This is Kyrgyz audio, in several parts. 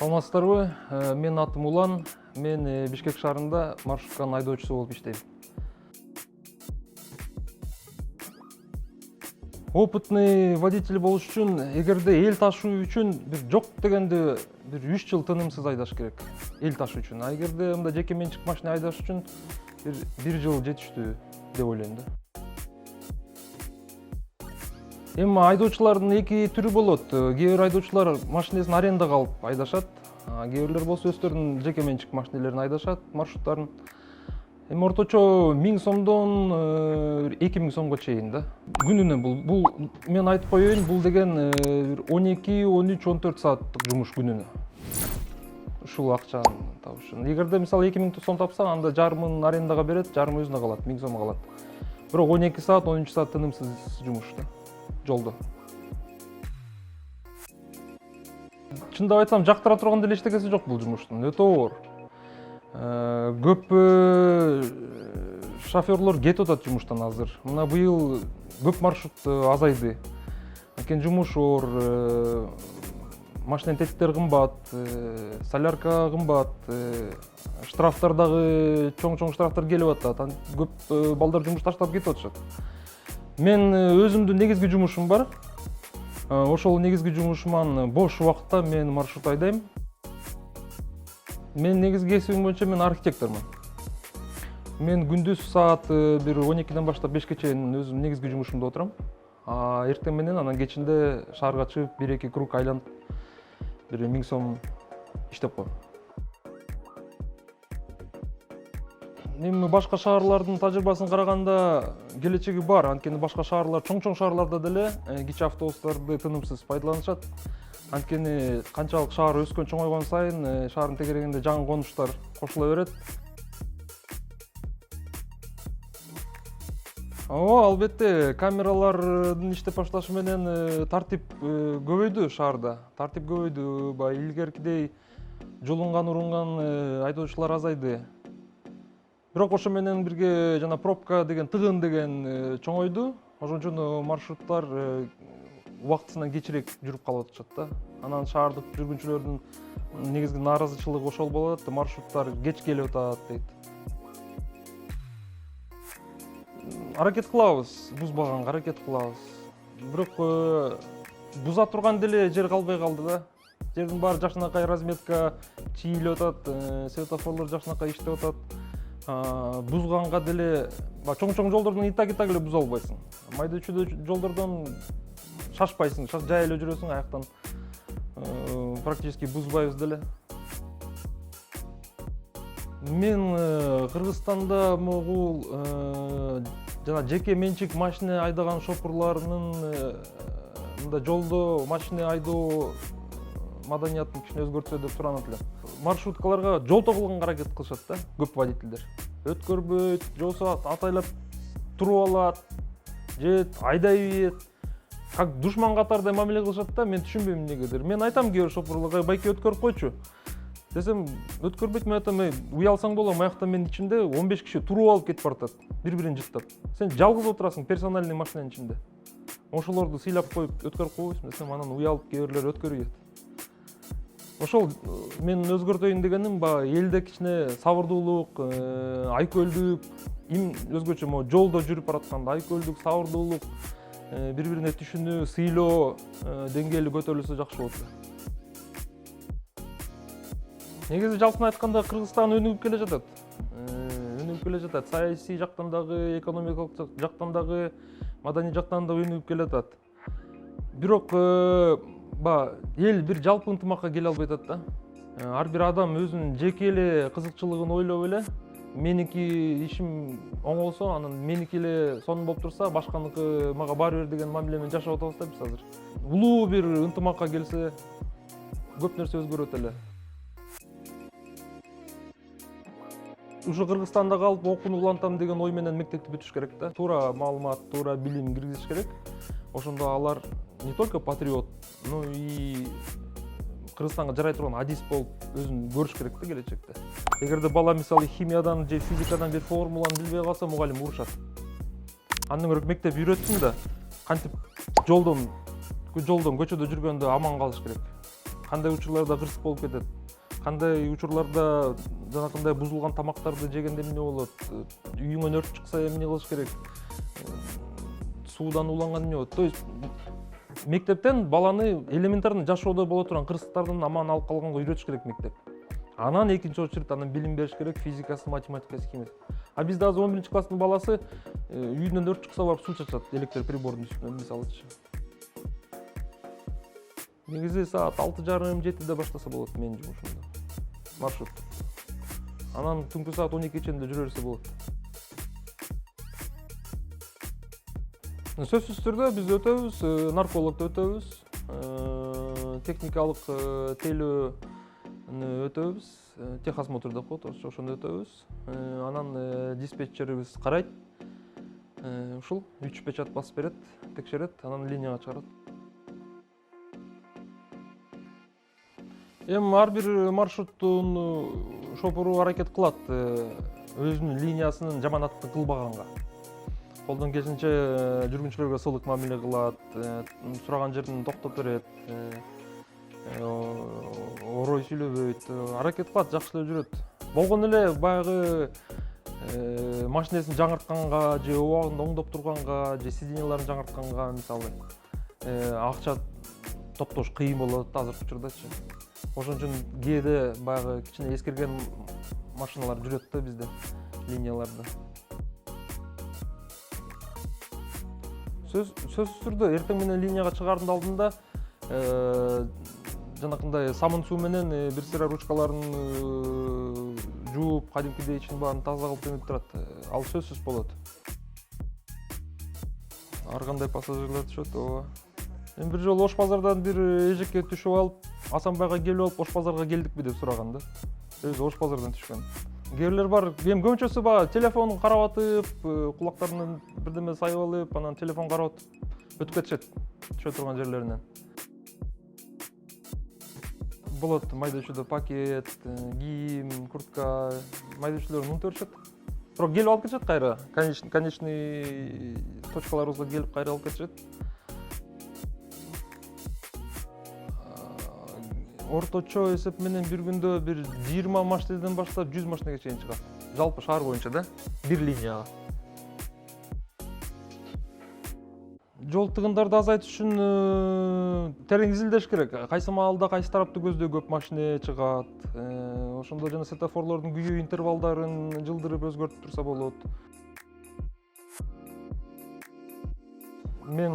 Саламатсыздарбы? Менин атым Улан. Мен Бишкек шаарында маршрутканын айдоочусу болуп иштейм. Опытный водитель болуш үчүн, эгерде эл ташуу үчүн бир жок дегенде бир 3 жыл тынымсыз айдаш керек. Эл ташуу үчүн. А эгерде мындай жеке менчик машина айдаш үчүн бир жыл жетиштүү деп ойлойм да. Эми айдоочулардын эки түрү болот. Кээ бир айдоочулар машинесин арендага алып айдашат. Кээ бирлер болсо өздөрүнүн жеке менчик машинелерин айдашат, маршруттарын. Эми орточо 1000 сомдон 2000 сомго чейин да. Күнүнө бул мен айтып коеюн, бул деген 12, 13, 14 сааттык жумуш күнүнө. Ушул акчаны табыш үчүн. Эгерде мисалы 2000 сом тапсаң, анда жарымын арендага берет, жарымы өзүнө калат, 1000 сом калат. Бирок 12 саат, 13 саат тынымсыз жумуш да. Жолдо. Чындап айтсам, жактыра турган деле эчтекеси жок бул жумуштун. Өтө оор. Көп шофёрлор кетип атат жумуштан азыр. Мына быйыл көп маршрут азайды. Анткени жумуш оор, машинанын тетиктери кымбат, солярка кымбат, штрафтар дагы чоң штрафтар келип атат. Көп балдар жумуш таштап кетип атышат. Мен өзүмдүн негизги жумушум бар. Ошол негизги жумушуман бош убакытта мен маршрут айдайм. Мен негизги кесибим боюнча мен архитектормун. Мен күндүз саат бир 12ден баштап 5ке чейин өзүм негизги жумушумда отурам. Эртең менен анан кечинде шаарга чыгып 1-2 круг айланып бир 1000 сом иштеп коем. Эми башка шаарлардын тажрыйбасын караганда келечеги бар. Анткени башка шаарлар, чоң шаарларда деле кичи автобустарды тынымсыз пайдаланышат. Анткени канчалык шаар өскөн, чоңойгон сайын шаардын тегерегинде жаңы конуштар кошула берет. Албетте, камералардын иштеп башташы менен тартип көбөйдү шаарда. Тартип көбөйдү. Баягы илгеркидей жолунган урунган айдоочулар азайды. Бирок ошо менен бирге жана пробка деген, тыгын деген чоңойду. Ошончон маршруттар убактысынан кечирээк жүрүп калып атышат да. Анан шаардык жүргүнчүлөрдүн негизги нааразычылыгы ошол болот. Маршруттар кеч келип атат дейт. Аракет кылабыз, бузбаганга аракет кылабыз. Бирок буза турган деле жер калбай калды да. Жердин баары жакшынакай разметка чийилип атат, светофорлор жакшынакай иштеп атат. Бузганга деле чоң жолдордон итак эле буза албайсың. Майда чүйдө жолдордон шашпайсың, жай эле жүрөсүң, аяктан практически бузбайбыз деле. Мен Кыргызстанда могул жана жеке менчик машина айдаган шопурларынын мында жолдо машина айдоо маданиятын кичине өзгөртсө деп суранат элем. Маршруткаларга жол тогулганга аракет кылышат да, көп водительдер. Өткөрбөйт, же болбосо атайлап туруп алат, же айдай бейет. Как душман катардай мамиле кылышат да, мен түшүнбөйм эмнегедир. Мен айтам кээ бир шопурларга, байке өткөрүп койчу. Десем, өткөрбөйт, мен айтам, уялсаң болом, аякта менин ичимде 15 киши туруп алып кетип баратат, бири-бирин жыттап. Сен жалгыз отурасың персональный машинанын ичинде. Ошолорду сыйлап коюп өткөрүп койбойсуң десем, анан уялып кээ бирлер өткөрүп кетет. Ошол мен өзгөртөйүн дегеним, элде кичине сабырдуулук, айкөлдүк, өзгөчө жолдо жүрүп баратканда айкөлдүк, сабырдуулук, бири-бирине түшүнүү, сыйлоо деңгээли көтөрүлсө жакшы болот. Негизи жалпын айтканда Кыргызстан өнүгүп келе жатат. Өнүгүп келе жатат. Саясий жактан дагы, экономикалык жактан дагы, маданий жактан дагы өнүгүп келе жатат. Бирок эл бир жалпы ынтымакка келе албай атат да. Ар бир адам өзүнүн жеке эле кызыкчылыгын ойлоп эле, меники ишим оңолсо, анан меники эле сонун болуп турса, башканыкы мага баары бир деген мамиле менен жашап атабыз да биз азыр. Улуу бир ынтымакка келсе, көп нерсе өзгөрөт эле. Ушу Кыргызстанда калып окууну улантам деген ой менен мектепти бүтүш керек да. Туура маалымат, туура билим киргизиш керек. Ошондо алар не только патриот, но и Кыргызстанга жарай турган адис болуп өзүн көрүш керек да келечекте. Эгерде бала мисалы химиядан же физикадан бир формуланы билбей калса, мугалим урушат. Андан көрө мектеп үйрөтсүн да, кантип жолдон көчөдө жүргөндө аман калыш керек. кандай учурларда кырсык болуп кетет, кандай учурларда жанакындай бузулган тамактарды жегенде эмне болот, үйүңөн өрт чыкса эмне кылыш керек, суудан уланган эмне болот. То есть мектептен баланы элементарный жашоодо боло турган кырсыктардан аман алып калганга үйрөтүш керек мектеп. Анан экинчи очередь анан билим бериш керек физикасы, математикасы, химиясы. А бизде азыр 11 класстын баласы үйүнөн өрт чыкса барып суу чачат электр прибордун үстүнөн мисалычы. Негизи саат 6:30-7 баштаса болот менин жумушумду. Маршрут. Анан түнкү саат 12 чейин жүрө берсе болот. Сөзсүз түрдө биз өтөбүз, наркологду өтөбүз, техникалык тейлөөнү өтөбүз, техосмотр деп коет, ошону өтөбүз. Анан диспетчерибиз карайт. Ушул 3 печат басып берет, текшерет, анан линияга чыгарат. Эми ар бир маршруттун шопуру аракет кылат өзүнүн линиясынын жаманаттык кылбаганга. Колдон келишинче жүргүнчүлөргө сылык мамиле кылат, сураган жерден токтоп берет, орой сүйлөбөйт, аракет кылат, жакшы эле жүрөт. Болгон эле баягы машинесин жаңыртканга же убагында оңдоп турганга же сиденьяларын жаңыртканга мисалы акча топтош кыйын болот азыркы учурдачы. Ошон үчүн кээде баягы кичине эскерген машиналар жүрөт да бизде линияларда. Сөзсүз түрдө эртең менен линияга чыгаардын алдында жанакындай самын суу менен бир сыйра ручкаларын жууп, кадимкидей ичин баарын таза кылып жөнөтүп турат. Ал сөзсүз болот. Ар кандай пассажирлер түшөт, ооба. Мен бир жолу Ош базардан бир эжекке түшүп алып, Асанбайга келип алып, Ош базарга келдикпи деп сураган да. Өзү Ош базардан түшкөн. Кээ бирлер бар, эми көбүнчөсү баягы телефонун карап атып, кулактарынан бирдеме сайып алып, анан телефон карап атып өтүп кетишет түшө турган жерлеринен. Болот майда-чүйдө пакет, кийим, куртка, майда-чүйлөрүн унутуп беришет. Бирок келип алып кетишет кайра, конечный точкаларыбызга келип кайра алып кетишет. Орточо эсеп менен бир күндө бир 20 машинеден баштап 100 машинеге чейин чыгат. Жалпы шаар боюнча да, бир линияга. Жол тыгындарды азайтыш үчүн терең изилдеш керек. Кайсы маалда кайсы тарапты көздөй көп машина чыгат. Ошондо жана светофорлордун күйүү интервалдарын жылдырып өзгөртүп турса болот. Мен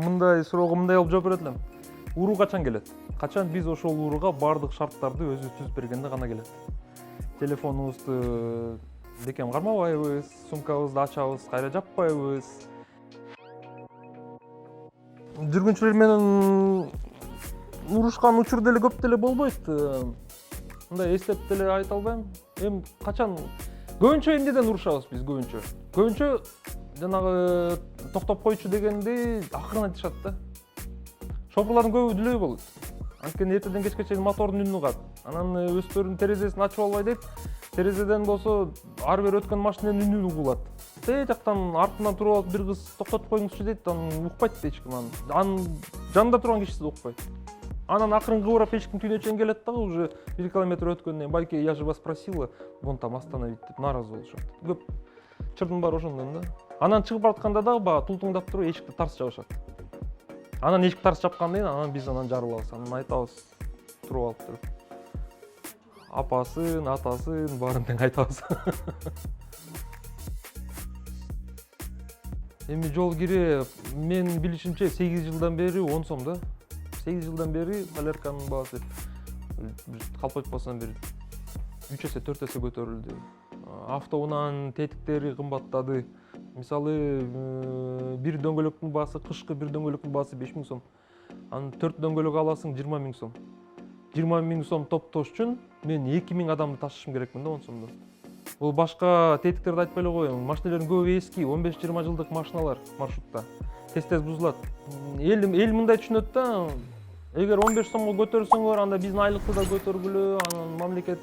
мындай суроого мындай болуп жооп берет элем. Уруу качан келет? Качан биз ошол урууга бардык шарттарды өзүбүз түзүп бергенде гана келет. Телефонубузду бекем кармабайбыз, сумкабызды ачабыз, кайра жаппайбыз. Жүргүнчүлөр менен урушкан учур деле көп деле болбойт. Мындай эстеп деле айта албайм. Эми качан көбүнчө эмнеден урушабыз биз көбүнчө? Көбүнчө жанагы токтоп койчу дегенди акырын айтышат да. Шопурлардын көбү дүлөй болот. Анткени эртеден кечке чейин мотордун үнү угат. Анан өздөрүнүн терезесин ачып албай дейт. Терезеден болсо ар бир өткөн машинанын үнү угулат. Тээ жактан артынан туруп алып бир кыз токтотуп коюңузчу дейт, анан укпайт эч ким аны. Анын жанында турган кишиси да укпайт. Анан акырын кыбырап эчтин түйүнө чейин келет дагы уже 1 километр өткөндөн кийин балки я же вас просила вон там остановить деп нааразы болушат. Көп чырдын баары ошондон да. Анан чыгып баратканда дагы баягы тултуңдап туруп эшикти тарс жабышат. Анан эшик тарс жапкандан кийин анан биз жарылабыз. Анан айтабыз туруп алып туруп. Апасын, атасын баарын тең айтабыз. Эми жол кире мен билишимче 8 жылдан бери 10 сом да. 8 жылдан бери солярканын баасы калп айтпасам бир 3 эсе 4 эсе көтөрүлдү. Автоунаанын тетиктери кымбаттады. Мисалы, бир дөңгөлөктүн баасы, кышкы бир дөңгөлөктүн баасы 5000 сом. Анын 4 дөңгөлөк аласың 20 000 сом. 20 000 сом топтош үчүн мен 2000 адамды ташышым керекмин да 10 сомдо. Бул башка тетиктерди айтпай эле коеюн. Машиналардын көбү эски, 15-20 жылдык машиналар маршрутта. Тез бузулат. Эл мындай түшүнөт да, эгер 15 сомго көтөрсөңөр, анда биздин айлыкты да көтөргүлө, анан мамлекет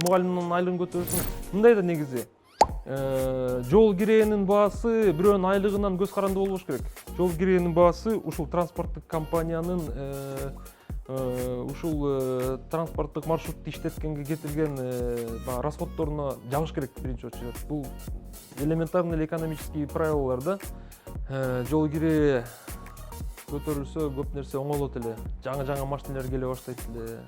мугалимдин айлыгын көтөрсүн. Мындай да негизи. Жол киренин баасы бирөөнүн айлыгынан көз каранды болбош керек. Жол киренин баасы ушул транспорттук компаниянын ушул транспорттук маршрутты иштеткенге кетирген баягы расходторуна жабыш керек биринчи очередь. Бул элементарный эле экономический правилалар да. Жол кире көтөрүлсө көп нерсе оңолот эле. Жаңы машиналар келе баштайт эле.